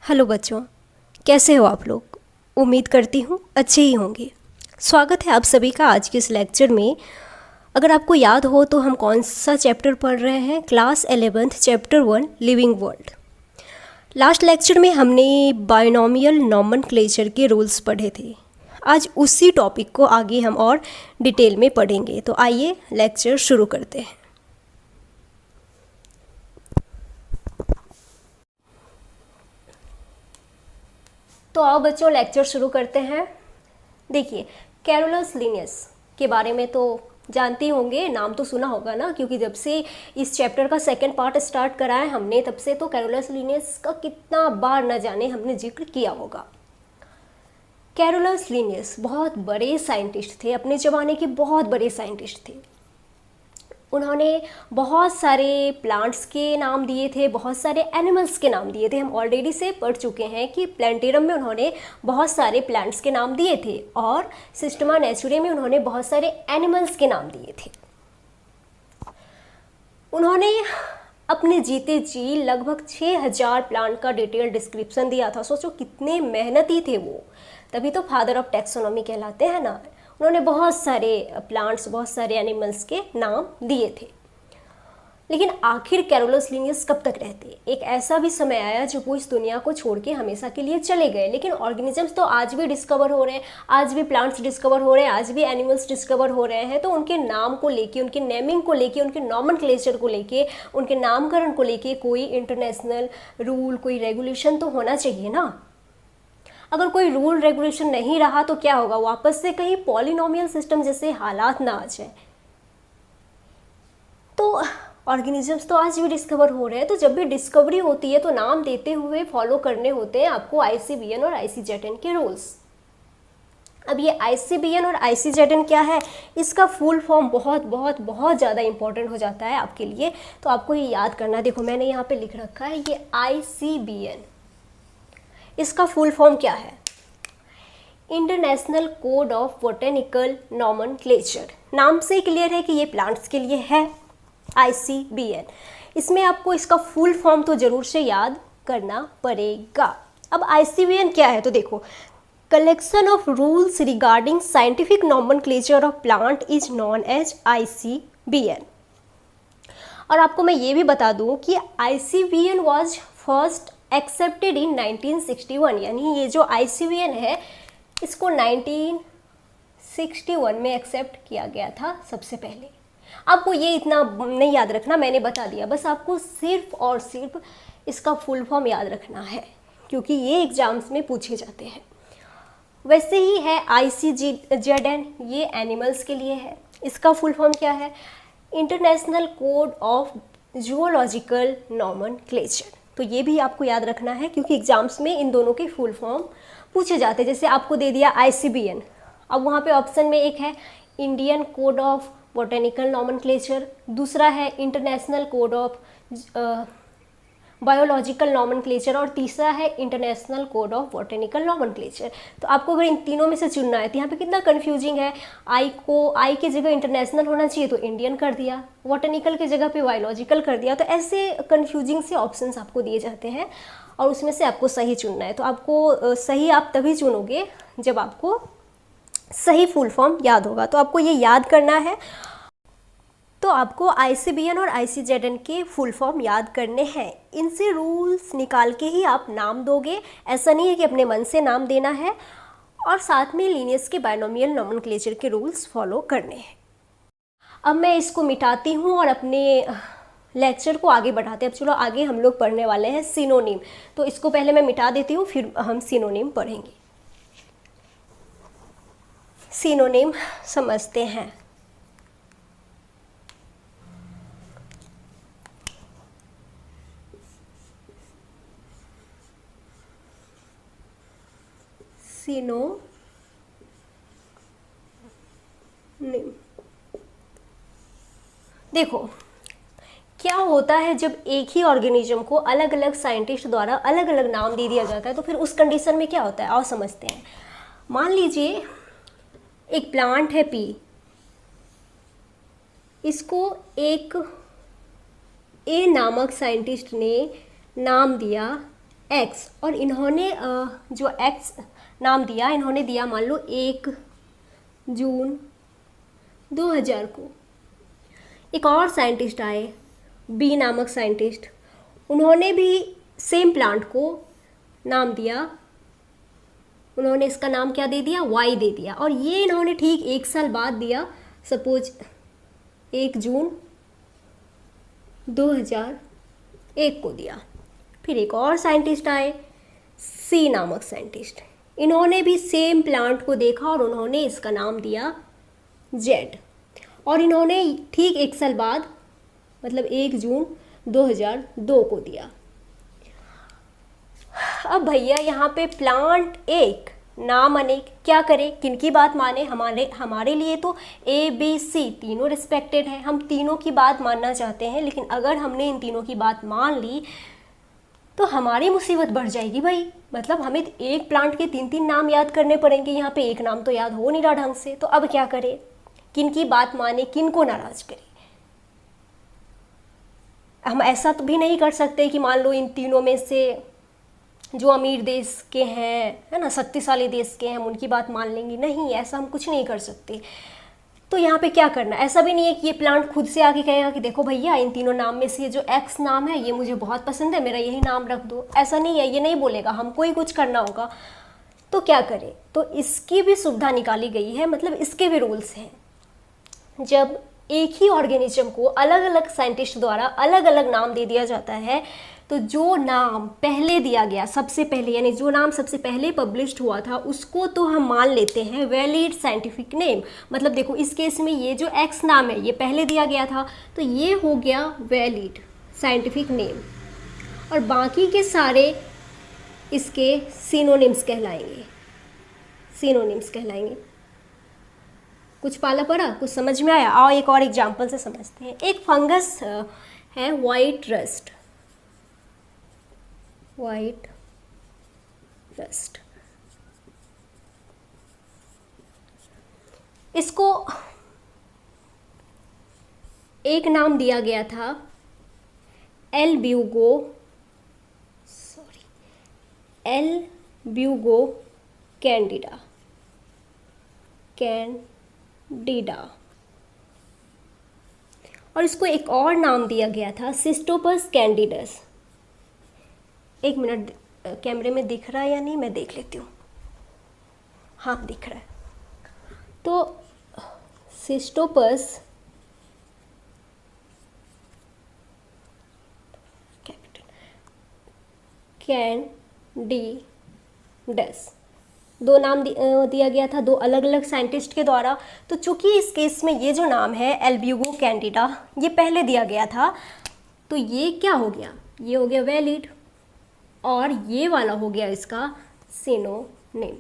Hello बच्चों, कैसे हो आप लोग। उम्मीद करती हूँ अच्छे ही होंगे। स्वागत है आप सभी का आज के इस लेक्चर में। अगर आपको याद हो तो हम कौन सा चैप्टर पढ़ रहे हैं, class 11th chapter 1 living world. Last lecture में हमने बायनोमियल नॉमेनक्लेचर के रूल्स पढ़े थे। आज उसी टॉपिक को आगे हम और डिटेल में पढ़ेंगे। तो आइए लेक्चर शुरू करते हैं। तो आओ बच्चों लेक्चर शुरू करते हैं। देखिए, कैरोलस लिनियस के बारे में तो जानते होंगे, नाम तो सुना होगा ना, क्योंकि जब से इस चैप्टर का सेकंड पार्ट स्टार्ट करा है हमने तब से तो कैरोलस लिनियस का कितना बार न जाने हमने जिक्र किया होगा। कैरोलस लिनियस बहुत बड़े साइंटिस्ट थे, अपने ज़माने के बहुत बड़े साइंटिस्ट थे। उन्होंने बहुत सारे प्लांट्स के नाम दिए थे, बहुत सारे एनिमल्स के नाम दिए थे। हम ऑलरेडी से पढ़ चुके हैं कि प्लांटेरम में उन्होंने बहुत सारे प्लांट्स के नाम दिए थे और सिस्टमा नेचुरे में उन्होंने बहुत सारे एनिमल्स के नाम दिए थे। उन्होंने अपने जीते जी लगभग 6000 प्लांट का डिटेल डिस्क्रिप्शन दिया था। सोचो कितने मेहनती थे वो, तभी तो फादर ऑफ टैक्सोनॉमी कहलाते हैं ना। उन्होंने बहुत सारे प्लांट्स, बहुत सारे एनिमल्स के नाम दिए थे। लेकिन आखिर कैरोलस लिनियस कब तक रहते? एक ऐसा भी समय आया जब वो इस दुनिया को छोड़ के हमेशा के लिए चले गए। लेकिन ऑर्गेनिजम्स तो आज भी डिस्कवर हो रहे हैं, आज भी प्लांट्स डिस्कवर हो रहे हैं, आज भी एनिमल्स डिस्कवर हो रहे हैं। तो उनके नाम को लेके, उनके नेमिंग को लेके, उनके नॉमेनक्लेचर को लेके, उनके नामकरण को लेके कोई इंटरनेशनल रूल, कोई रेगुलेशन तो होना चाहिए ना। अगर कोई रूल रेगुलेशन नहीं रहा तो क्या होगा, वापस से कहीं पॉलिनोमियल सिस्टम जैसे हालात ना आ जाए। तो ऑर्गेनिजम्स तो आज भी डिस्कवर हो रहे हैं। तो जब भी डिस्कवरी होती है तो नाम देते हुए फॉलो करने होते हैं आपको ICBN और ICZN के रूल्स। अब ये ICBN और ICZN क्या है, इसका फुल फॉर्म बहुत बहुत बहुत ज़्यादा इंपॉर्टेंट हो जाता है आपके लिए। तो आपको ये याद करना है। देखो मैंने यहाँ पे लिख रखा है ये ICBN, इसका फुल फॉर्म क्या है, international code of botanical nomenclature. नाम से क्लियर है कि ये प्लांट्स के लिए है ICBN। इसमें आपको इसका फुल फॉर्म तो जरूर से याद करना पड़ेगा। अब ICBN क्या है तो देखो, collection of rules regarding scientific nomenclature of plant is known as ICBN। और आपको मैं ये भी बता दूं कि ICBN was first accepted in 1961, यानी ये जो ICBN है इसको 1961 में एक्सेप्ट किया गया था सबसे पहले। आपको ये इतना नहीं याद रखना, मैंने बता दिया, बस आपको सिर्फ और सिर्फ इसका फुल फॉर्म याद रखना है क्योंकि ये एग्जाम्स में पूछे जाते हैं। वैसे ही है ICZN, ये एनिमल्स के लिए है। इसका फुल फॉर्म क्या है, international code of zoological nomenclature. तो ये भी आपको याद रखना है क्योंकि एग्जाम्स में इन दोनों के फुल फॉर्म पूछे जाते हैं। जैसे आपको दे दिया ICBN, अब वहाँ पे ऑप्शन में एक है Indian code of botanical nomenclature, दूसरा है international code of biological nomenclature और तीसरा है international code of botanical nomenclature. तो आपको अगर इन तीनों में से चुनना है तो यहाँ पे कितना कन्फ्यूजिंग है। आई की जगह इंटरनेशनल होना चाहिए तो इंडियन कर दिया, बोटेनिकल की जगह पे बायोलॉजिकल कर दिया। तो ऐसे कन्फ्यूजिंग से ऑप्शंस आपको दिए जाते हैं और उसमें से आपको सही चुनना है। तो आपको सही आप तभी चुनोगे जब आपको सही फुल फॉर्म याद होगा। तो आपको ये याद करना है। तो आपको ICBN और ICZN के फुल फॉर्म याद करने हैं। इनसे रूल्स निकाल के ही आप नाम दोगे, ऐसा नहीं है कि अपने मन से नाम देना है। और साथ में लिनियस के बायनोमियल नॉमेनक्लेचर के रूल्स फॉलो करने हैं। अब मैं इसको मिटाती हूँ और अपने लेक्चर को आगे बढ़ाते हैं। अब चलो आगे हम लोग पढ़ने वाले हैं सिनोनिम। तो इसको पहले मैं मिटा देती हूँ, फिर हम सिनोनिम पढ़ेंगे। सिनोनिम समझते हैं। सिनोनिम, देखो क्या होता है जब एक ही ऑर्गेनिज्म को अलग अलग साइंटिस्ट द्वारा अलग अलग नाम दे दिया जाता है तो फिर उस कंडीशन में क्या होता है आओ समझते हैं। मान लीजिए एक प्लांट है P, इसको एक A नामक साइंटिस्ट ने नाम दिया एक्स, और इन्होंने जो एक्स नाम दिया, इन्होंने दिया मान लो 1 जून 2000 को। एक और साइंटिस्ट आए, बी नामक साइंटिस्ट, उन्होंने भी सेम प्लांट को नाम दिया, उन्होंने इसका नाम क्या दे दिया, वाई दे दिया, और ये इन्होंने ठीक 1 साल बाद दिया, सपोज 1 जून 2001 को दिया। फिर एक और साइंटिस्ट आए, सी नामक साइंटिस्ट, इन्होंने भी सेम प्लांट को देखा और उन्होंने इसका नाम दिया जेड, और इन्होंने ठीक 1 साल बाद मतलब 1 जून 2002 को दिया। अब भैया यहाँ पे प्लांट एक नाम अनेक, क्या करें, किनकी बात माने, हमारे लिए तो ए बी सी तीनों रिस्पेक्टेड है, हम तीनों की बात मानना चाहते हैं, लेकिन अगर हमने इन तीनों की बात मान ली तो हमारी मुसीबत बढ़ जाएगी भाई। मतलब हमें एक प्लांट के 3-3 नाम याद करने पड़ेंगे, यहाँ पे एक नाम तो याद हो नहीं रहा ढंग से, तो अब क्या करें, किनकी बात माने, किनको नाराज करें। हम ऐसा तो भी नहीं कर सकते कि मान लो इन तीनों में से जो अमीर देश के हैं, है ना, शक्तिशाली देश के हैं, हम उनकी बात मान लेंगे, नहीं, ऐसा हम कुछ नहीं कर सकते। तो यहाँ पे क्या करना, ऐसा भी नहीं है कि ये प्लांट खुद से आके कहेगा कि देखो भैया इन तीनों नाम में से ये जो एक्स नाम है ये मुझे बहुत पसंद है, मेरा यही नाम रख दो, ऐसा नहीं है, ये नहीं बोलेगा, हमको ही कुछ करना होगा। तो क्या करें, तो इसकी भी सुविधा निकाली गई है, मतलब इसके भी रूल्स हैं। जब एक ही ऑर्गेनिज्म को अलग अलग साइंटिस्ट द्वारा अलग अलग नाम दे दिया जाता है, तो जो नाम पहले दिया गया, सबसे पहले, यानी जो नाम सबसे पहले पब्लिश्ड हुआ था, उसको तो हम मान लेते हैं वैलिड साइंटिफिक नेम। मतलब देखो इस केस में ये जो एक्स नाम है ये पहले दिया गया था, तो ये हो गया वैलिड साइंटिफिक नेम, और बाकी के सारे इसके सिनोनिम्स कहलाएंगे, सिनोनिम्स कहलाएंगे। कुछ पाला पड़ा, कुछ समझ में आया? आओ एक और एग्जाम्पल से समझते हैं। एक फंगस है वाइट रस्ट, वाइट रस्ट, इसको एक नाम दिया गया था एल ब्यूगो कैंडिडा, और इसको एक और नाम दिया गया था सिस्टोपस कैंडिडस। एक मिनट, कैमरे में दिख रहा है या नहीं, मैं देख लेती हूँ। हाँ दिख रहा है। तो सिस्टोपस कैंडिडस, दो नाम दिया गया था, दो अलग अलग साइंटिस्ट के द्वारा। तो चूंकि इस केस में ये जो नाम है एल्ब्यूगो कैंडिडा ये पहले दिया गया था, तो ये क्या हो गया, ये हो गया वैलिड, और ये वाला हो गया इसका सिनोनिम।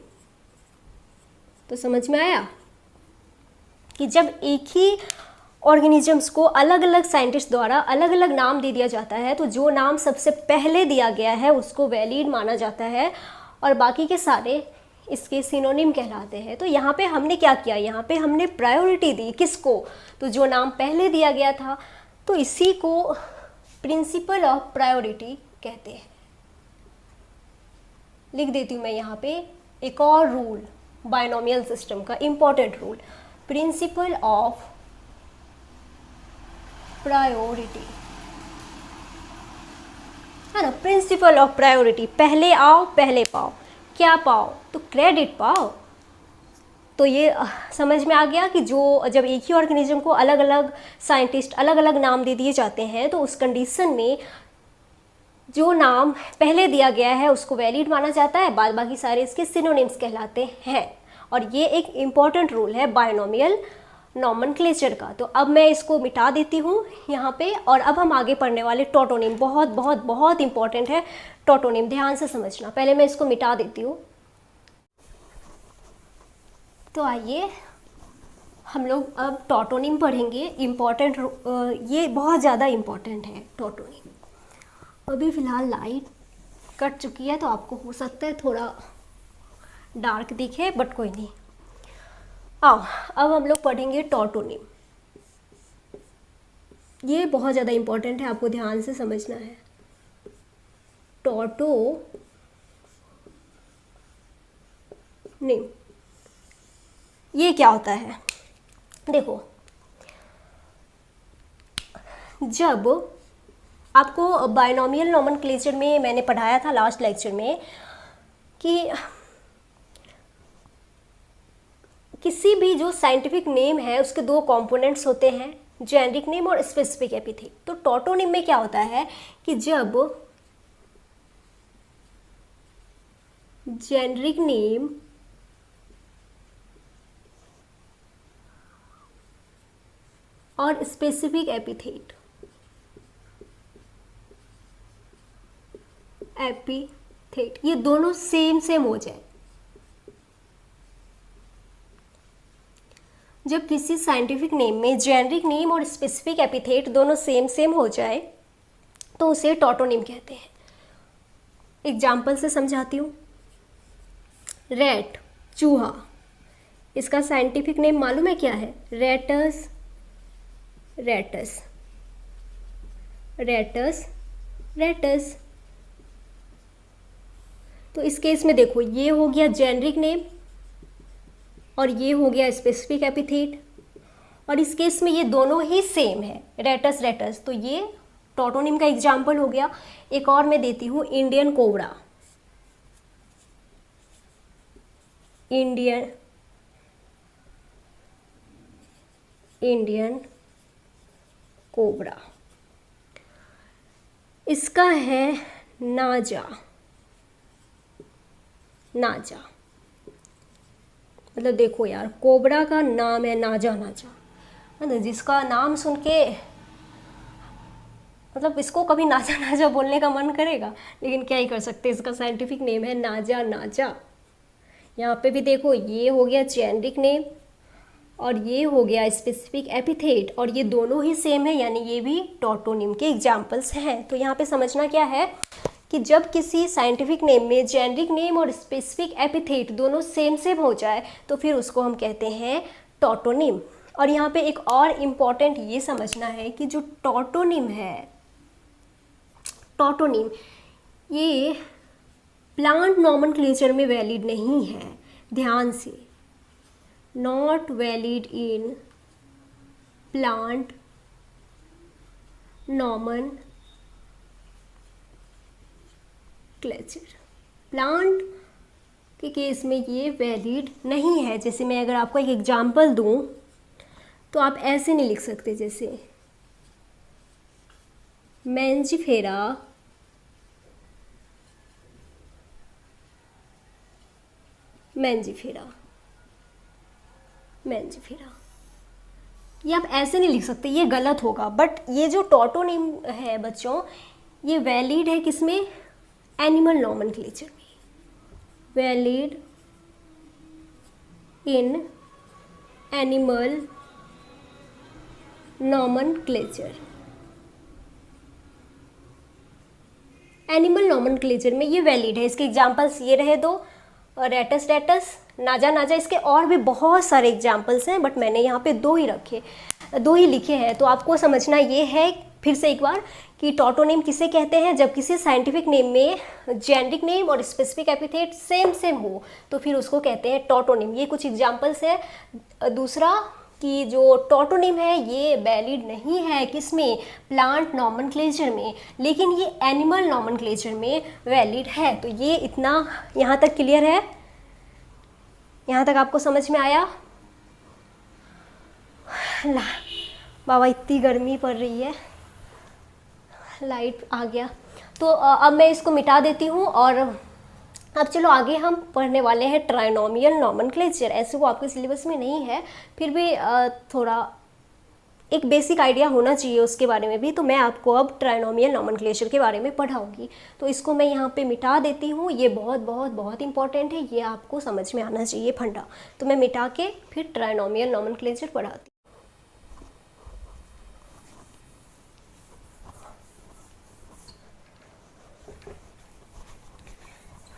तो समझ में आया कि जब एक ही ऑर्गेनिजम्स को अलग अलग साइंटिस्ट द्वारा अलग अलग नाम दे दिया जाता है, तो जो नाम सबसे पहले दिया गया है उसको वैलिड माना जाता है, और बाकी के सारे इसके सिनोनिम कहलाते हैं। तो यहाँ पे हमने क्या किया, यहाँ पे हमने प्रायोरिटी दी किसको, तो जो नाम पहले दिया गया था, तो इसी को प्रिंसिपल ऑफ प्रायोरिटी कहते हैं। लिख देती हूँ मैं यहाँ पे एक और रूल बाइनोमियल सिस्टम का, important rule, principle of priority, है ना, प्रिंसिपल ऑफ प्रायोरिटी, पहले आओ पहले पाओ, क्या पाओ, तो क्रेडिट पाओ। तो ये समझ में आ गया कि जो जब एक ही ऑर्गेनिज्म को अलग अलग साइंटिस्ट अलग अलग नाम दे दिए जाते हैं, तो उस कंडीशन में जो नाम पहले दिया गया है उसको वैलिड माना जाता है, बाद बाकी सारे इसके सिनोनिम्स कहलाते हैं। और ये एक इम्पॉर्टेंट रूल है बाइनोमियल नॉमेनक्लेचर का। तो अब मैं इसको मिटा देती हूँ यहाँ पे, और अब हम आगे पढ़ने वाले टोटोनिम, बहुत बहुत बहुत इंपॉर्टेंट है टोटोनिम, ध्यान से समझना। पहले मैं इसको मिटा देती हूँ। तो आइए हम लोग अब टोटोनिम पढ़ेंगे, इम्पॉर्टेंट, ये बहुत ज़्यादा इम्पॉर्टेंट है टोटोनिम। अभी फ़िलहाल लाइट कट चुकी है तो आपको हो सकता है थोड़ा डार्क दिखे, बट कोई नहीं। आओ अब हम लोग पढ़ेंगे टोटोनिम। ये बहुत ज़्यादा इम्पॉर्टेंट है, आपको ध्यान से समझना है। Tautonym name. ये क्या होता है, देखो जब आपको बायनॉमियल नॉमेनक्लेचर में मैंने पढ़ाया था लास्ट लेक्चर में कि किसी भी जो साइंटिफिक नेम है उसके दो कंपोनेंट्स होते हैं, जेनरिक नेम और स्पेसिफिक एपिथेट। तो टॉटोनिम में क्या होता है कि जब जेनरिक नेम और स्पेसिफिक एपिथेट ये दोनों सेम हो जाए, जब किसी साइंटिफिक नेम में जेनरिक नेम और स्पेसिफिक एपिथेट दोनों सेम हो जाए तो उसे टॉटोनिम कहते हैं। एग्जाम्पल से समझाती हूँ। रैट, चूहा, इसका साइंटिफिक नेम मालूम है क्या है? Rattus rattus rattus rattus. तो इस केस में देखो ये हो गया जेनरिक नेम और ये हो गया स्पेसिफिक एपिथेट, और इस केस में ये दोनों ही सेम है, रेटस रेटस। तो ये टॉटोनिम का एग्जाम्पल हो गया। एक और मैं देती हूँ, इंडियन कोबरा। इंडियन कोबरा, इसका है नाजा। मतलब देखो यार, कोबरा का नाम है नाजा। मतलब जिसका नाम सुन के मतलब इसको कभी नाजा बोलने का मन करेगा, लेकिन क्या ही कर सकते, इसका साइंटिफिक नेम है नाजा। यहाँ पे भी देखो ये हो गया जेनरिक नेम और ये हो गया स्पेसिफिक एपिथेट, और ये दोनों ही सेम है, यानी ये भी टॉटोनिम के एग्जाम्पल्स हैं। तो यहाँ पे समझना क्या है कि जब किसी साइंटिफिक नेम में जेनरिक नेम और स्पेसिफिक एपिथेट दोनों सेम हो जाए तो फिर उसको हम कहते हैं टॉटोनिम। और यहाँ पे एक और इम्पॉर्टेंट ये समझना है कि जो टॉटोनिम है, टॉटोनिम ये प्लांट नॉमेनक्लेचर में वैलिड नहीं है, ध्यान से, not valid in plant nomenclature. Plant के केस में ये वैलिड नहीं है। जैसे मैं अगर आपको एक एग्जांपल दूं तो आप ऐसे नहीं लिख सकते, जैसे मैंजिफेरा ये आप ऐसे नहीं लिख सकते, ये गलत होगा। बट ये जो टॉटोनिम है बच्चों, ये वैलिड है किसमें? एनिमल नॉमेनक्लेचर में, valid in animal nomenclature. Animal nomenclature में ये वैलिड है। इसके एग्जांपल्स ये रहे दो, रेटस नाजा। इसके और भी बहुत सारे एग्जांपल्स हैं, बट मैंने यहाँ पे दो ही लिखे हैं। तो आपको समझना ये है फिर से एक बार कि टॉटोनिम किसे कहते हैं, जब किसी साइंटिफिक नेम में जेनरिक नेम और स्पेसिफिक एपिथेट सेम हो तो फिर उसको कहते हैं टॉटोनिम। ये कुछ एग्जांपल्स हैं। दूसरा कि जो टॉटोनिम है ये वैलिड नहीं है किसमें? प्लांट नॉमेनक्लेचर में, लेकिन ये एनिमल नॉमेनक्लेचर में वैलिड है। तो ये इतना यहाँ तक क्लियर है? यहाँ तक आपको समझ में आया? बाबा इतनी गर्मी पड़ रही है, लाइट आ गया। तो अब मैं इसको मिटा देती हूँ और अब चलो आगे हम पढ़ने वाले हैं ट्राइनोमियल नॉमेनक्लेचर। ऐसे वो आपके सिलेबस में नहीं है, फिर भी थोड़ा एक बेसिक आइडिया होना चाहिए उसके बारे में भी। तो मैं आपको अब ट्राइनोमियल नॉमेनक्लेचर के बारे में पढ़ाऊंगी। तो इसको मैं यहाँ पे मिटा देती हूँ। ये बहुत इंपॉर्टेंट है, ये आपको समझ में आना चाहिए फंडा। तो मैं मिटा के फिर ट्राइनोमियल नॉमेनक्लेचर पढ़ाती हूँ।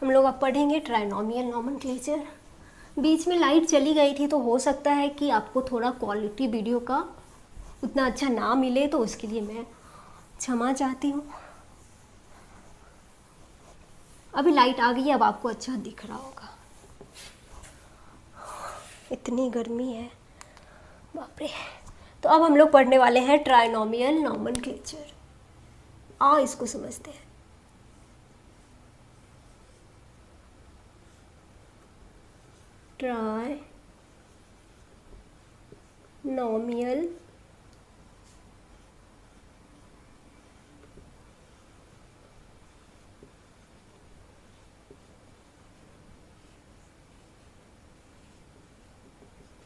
हम लोग अब पढ़ेंगे ट्राइनोमियल नॉमेनक्लेचर। बीच में लाइट चली गई थी तो हो सकता है कि आपको थोड़ा क्वालिटी वीडियो का उतना अच्छा ना मिले, तो उसके लिए मैं क्षमा चाहती हूँ। अभी लाइट आ गई है, अब आपको अच्छा दिख रहा होगा। इतनी गर्मी है, बाप रे। तो अब हम लोग पढ़ने वाले हैं ट्राइनोमियल नॉमेनक्लेचर। इसको समझते हैं। Trinomial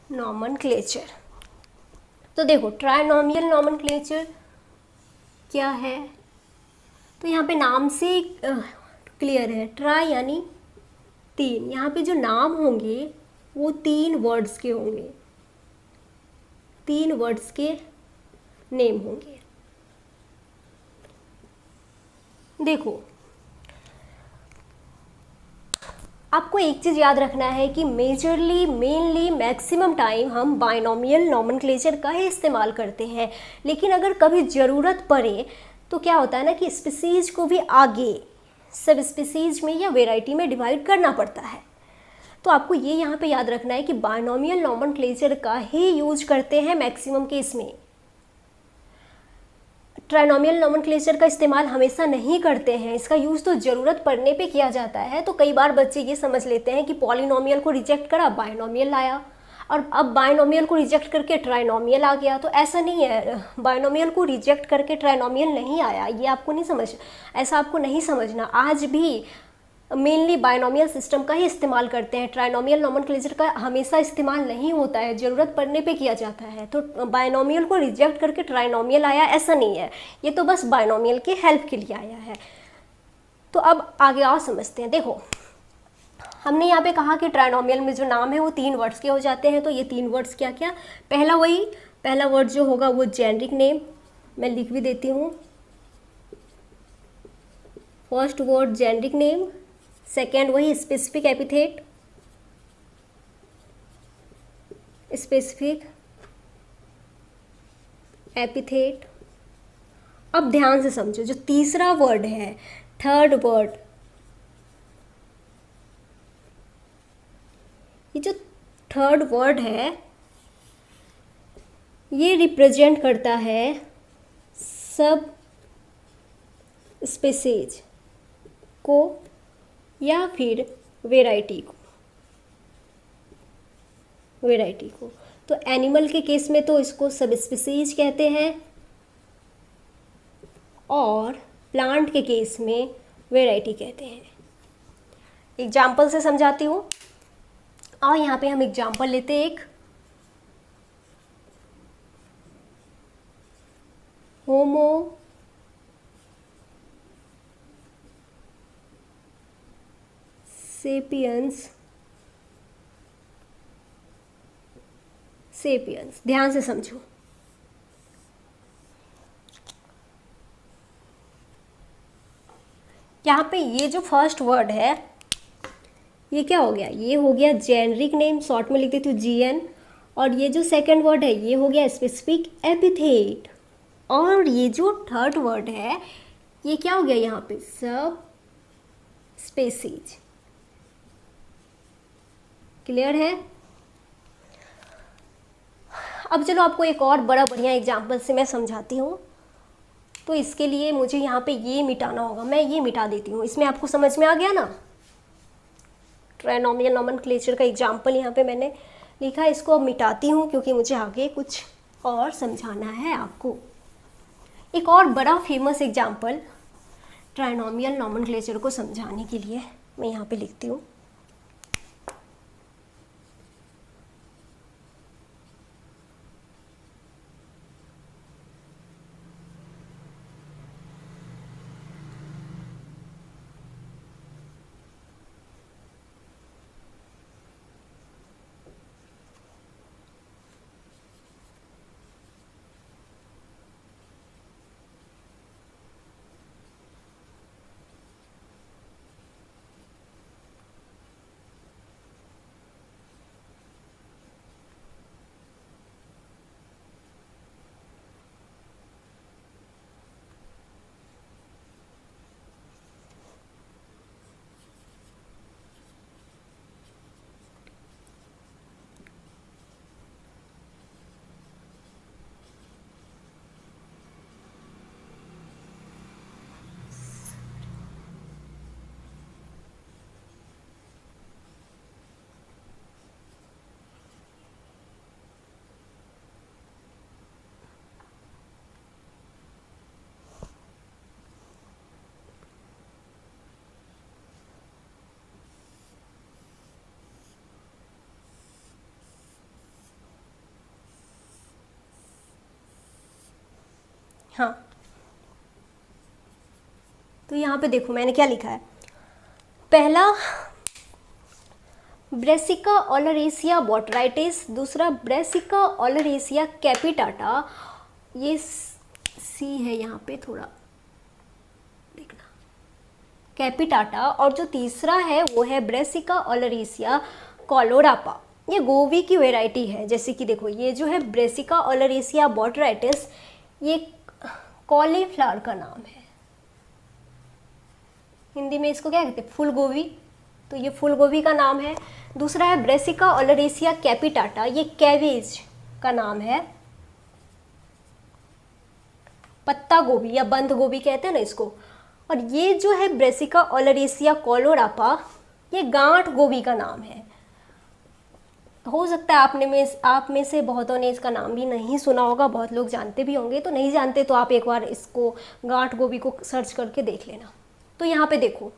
nomenclature. तो देखो ट्राइनोमियल नॉमेनक्लेचर क्या है, तो यहाँ पे नाम से क्लियर है। ट्राई यानी तीन, यहाँ पे जो नाम होंगे वो 3 वर्ड्स के होंगे, 3 वर्ड्स के नेम होंगे। देखो आपको एक चीज़ याद रखना है कि मेजरली मेनली मैक्सिमम टाइम हम बाइनोमियल नॉमेनक्लेचर का ही इस्तेमाल करते हैं, लेकिन अगर कभी ज़रूरत पड़े तो क्या होता है ना कि स्पीसीज को भी आगे सब स्पीसीज में या वेराइटी में डिवाइड करना पड़ता है। तो आपको ये यहाँ पे याद रखना है कि बाइनोमियल नॉमेनक्लेचर का ही यूज करते हैं मैक्सिमम केस में। ट्राइनोमियल नॉमेनक्लेचर का इस्तेमाल हमेशा नहीं करते हैं, इसका यूज़ तो ज़रूरत पड़ने पे किया जाता है। तो कई बार बच्चे ये समझ लेते हैं कि पॉलिनोमियल को रिजेक्ट करा, बाइनोमियल लाया, और अब बाइनोमियल को रिजेक्ट करके ट्राइनोमियल आ गया। तो ऐसा नहीं है, बाइनोमियल को रिजेक्ट करके ट्राइनोमियल नहीं आया, ये आपको नहीं समझ, ऐसा आपको नहीं समझना। आज भी मेनली बाइनोमियल सिस्टम का ही इस्तेमाल करते हैं, ट्राइनोमियल नॉमेनक्लेचर का हमेशा इस्तेमाल नहीं होता है, ज़रूरत पड़ने पे किया जाता है। तो बाइनोमियल को रिजेक्ट करके ट्राइनोमियल आया ऐसा नहीं है, ये तो बस बाइनोमियल की हेल्प के लिए आया है। तो अब आगे और समझते हैं। देखो हमने यहाँ पे कहा कि ट्राइनोमियल में जो नाम है वो 3 वर्ड्स के हो जाते हैं। तो ये 3 वर्ड्स क्या क्या, पहला वर्ड जो होगा वो जेनरिक नेम, मैं लिख भी देती हूँ। First word generic name, second वही स्पेसिफिक एपिथेट, स्पेसिफिक एपिथेट। अब ध्यान से समझो, जो तीसरा वर्ड है, थर्ड वर्ड, ये जो थर्ड वर्ड है ये रिप्रेजेंट करता है सब स्पीसीज को या फिर वेराइटी को। तो एनिमल के केस में तो इसको सब स्पीसीज कहते हैं, और प्लांट के केस में वेराइटी कहते हैं। एग्जाम्पल से समझाती हूँ। और यहाँ पे हम एग्जाम्पल लेते हैं, एक होमो सेपियंस। ध्यान से समझो। यहाँ पे ये जो फर्स्ट वर्ड है ये क्या हो गया, ये हो गया जेनरिक नेम, शॉर्ट में लिख देती हूँ GN। और ये जो सेकंड वर्ड है ये हो गया स्पेसिफिक एपिथेट। और ये जो थर्ड वर्ड है ये क्या हो गया यहाँ पे, सब स्पेसीज। क्लियर है। अब चलो आपको एक और बड़ा बढ़िया एग्जाम्पल से मैं समझाती हूँ। तो इसके लिए मुझे यहाँ पे ये मिटाना होगा, मैं ये मिटा देती हूँ। इसमें आपको समझ में आ गया ना, ट्राइनोमियल नॉमेनक्लेचर का एग्जाम्पल यहाँ पे मैंने लिखा है। इसको अब मिटाती हूँ क्योंकि मुझे आगे कुछ और समझाना है आपको। एक और बड़ा फेमस एग्जाम्पल ट्राइनोमियल नॉमेनक्लेचर को समझाने के लिए मैं यहाँ पे लिखती हूँ। हाँ, तो यहाँ पे देखो मैंने क्या लिखा है। पहला ब्रेसिका ओलरेसिया बोट्राइटिस, दूसरा ब्रेसिका ओलरेसिया कैपिटाटा, ये सी है यहाँ पे थोड़ा देखना, कैपिटाटा, और जो तीसरा है वो है ब्रेसिका ओलरेसिया कोलोरापा। ये गोभी की वैरायटी है। जैसे कि देखो ये जो है ब्रेसिका ओलरेसिया बोट्राइटिस, ये कॉलीफ्लावर का नाम है, हिंदी में इसको क्या कहते हैं, फूल गोभी, तो ये फूल गोभी का नाम है। दूसरा है ब्रेसिका ओलरेसिया कैपिटाटा, ये कैबेज का नाम है, पत्ता गोभी या बंद गोभी कहते हैं ना इसको। और ये जो है ब्रेसिका ओलरेसिया कोलोरापा, ये गांठ गोभी का नाम है। हो सकता है आप में से बहुतों ने इसका नाम भी नहीं सुना होगा, बहुत लोग जानते भी होंगे, तो नहीं जानते तो आप एक बार इसको गांठ गोभी को सर्च करके देख लेना। तो यहाँ पे देखो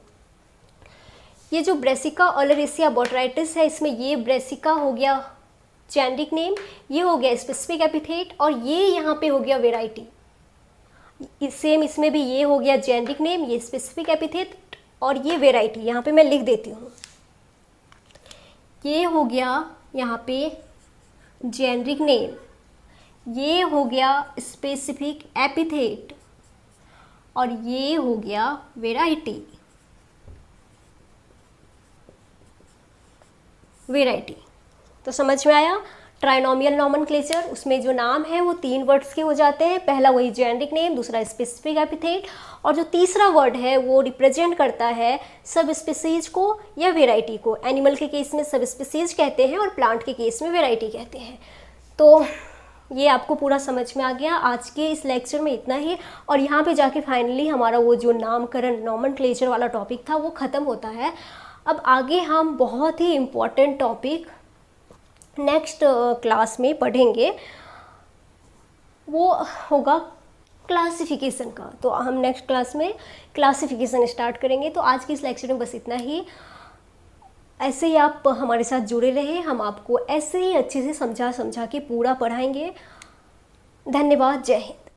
ये जो ब्रेसिका ओलरेसिया बोट्राइटिस है, इसमें ये ब्रेसिका हो गया जेनेरिक नेम, ये हो गया स्पेसिफिक एपिथेट, और ये यहाँ पे हो गया वेराइटी। सेम इसमें भी ये हो गया जेनेरिक नेम, ये स्पेसिफिक एपिथेट, और ये वेराइटी। यहाँ पे मैं लिख देती हूँ, ये हो गया यहाँ पे जेनेरिक नेम, ये हो गया स्पेसिफिक एपिथेट, और ये हो गया वेराइटी। तो समझ में आया। ट्राइनोमियल नॉमेनक्लेचर, उसमें जो नाम है वो 3 वर्ड्स के हो जाते हैं। पहला वही जेनेरिक नेम, दूसरा स्पेसिफिक एपिथेट, और जो तीसरा वर्ड है वो रिप्रेजेंट करता है सब स्पीसीज को या वेराइटी को। एनिमल के केस में सब स्पीसीज कहते हैं और प्लांट के केस में वेराइटी कहते हैं। तो ये आपको पूरा समझ में आ गया। आज के इस लेक्चर में इतना ही, और यहाँ पे जाके फाइनली हमारा वो जो नामकरण नॉमेनक्लेचर वाला टॉपिक था वो ख़त्म होता है। अब आगे हम बहुत ही इम्पॉर्टेंट टॉपिक नेक्स्ट क्लास में पढ़ेंगे, वो होगा क्लासिफिकेशन का। तो हम नेक्स्ट क्लास में क्लासिफिकेशन स्टार्ट करेंगे। तो आज की इस लेक्चर में बस इतना ही। ऐसे ही आप हमारे साथ जुड़े रहें, हम आपको ऐसे ही अच्छे से समझा के पूरा पढ़ाएंगे। धन्यवाद, जय हिंद।